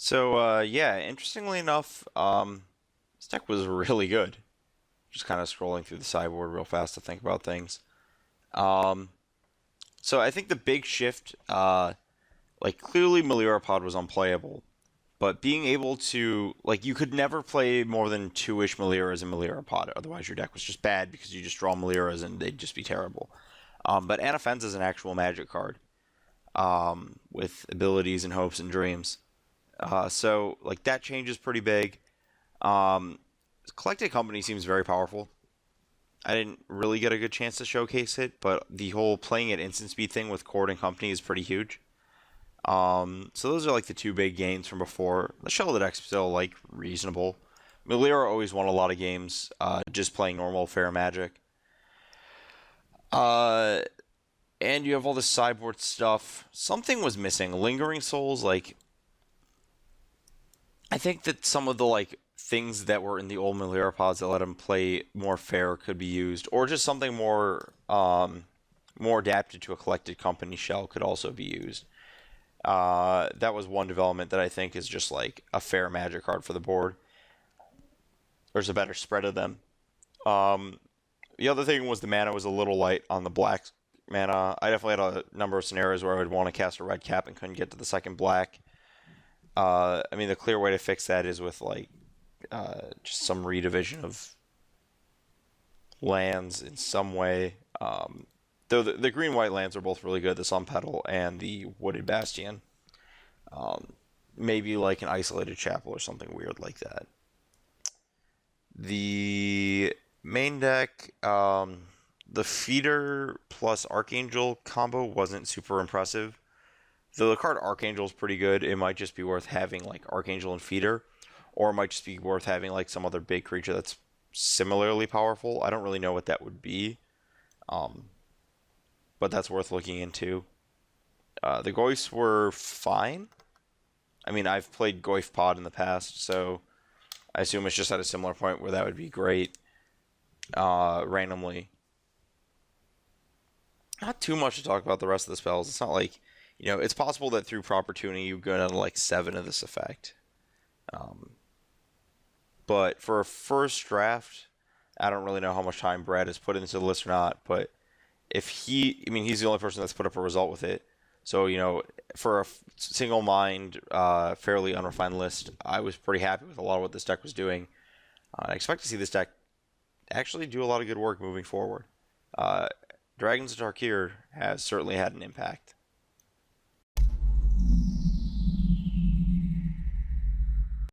Yeah, interestingly enough, this deck was really good. Just kind of scrolling through the sideboard real fast to think about things. Um, so I think the big shift, clearly Melirapod was unplayable, but being able to, you could never play more than two-ish Meliras in Melirapod, otherwise your deck was just bad because you just draw Meliras and they'd just be terrible. But Anafenza is an actual Magic card, with abilities and hopes and dreams. That change is pretty big. Um, Collected Company seems very powerful. I didn't really get a good chance to showcase it, but the whole playing at instant speed thing with Cord and Company is pretty huge. So those are like the two big gains from before. The Shell of the deck's still like reasonable. Melira always won a lot of games, just playing normal fair Magic. Uh, and you have all this sideboard stuff. Something was missing. Lingering Souls, I think that some of the things that were in the old Melira pods that let him play more fair could be used, or just something more adapted to a collected company shell could also be used. That was one development that I think is just like a fair Magic card for the board. There's a better spread of them. Um, the other thing was the mana was a little light on the black mana. I definitely had a number of scenarios where I would want to cast a red cap and couldn't get to the second black. I mean, the clear way to fix that is with just some redivision of lands in some way. Though the green white lands are both really good, the Sun Petal and the Wooded Bastion. Um, Maybe like an isolated chapel or something weird like that. The main deck, the Feeder plus Archangel combo wasn't super impressive. Though the card Archangel is pretty good, it might just be worth having like Archangel and Feeder, or it might just be worth having like some other big creature that's similarly powerful. I don't really know what that would be, um, but that's worth looking into. The Goyfs were fine. I mean, I've played Goyf Pod in the past, so I assume it's just at a similar point where that would be great. Randomly, not too much to talk about the rest of the spells. It's not like, it's possible that through proper tuning you go down to like seven of this effect. Um, but for a first draft, I don't really know how much time Brad has put into the list or not. But I mean, he's the only person that's put up a result with it. So, for a single mind, fairly unrefined list, I was pretty happy with a lot of what this deck was doing. I expect to see this deck actually do a lot of good work moving forward. Uh, Dragons of Tarkir has certainly had an impact.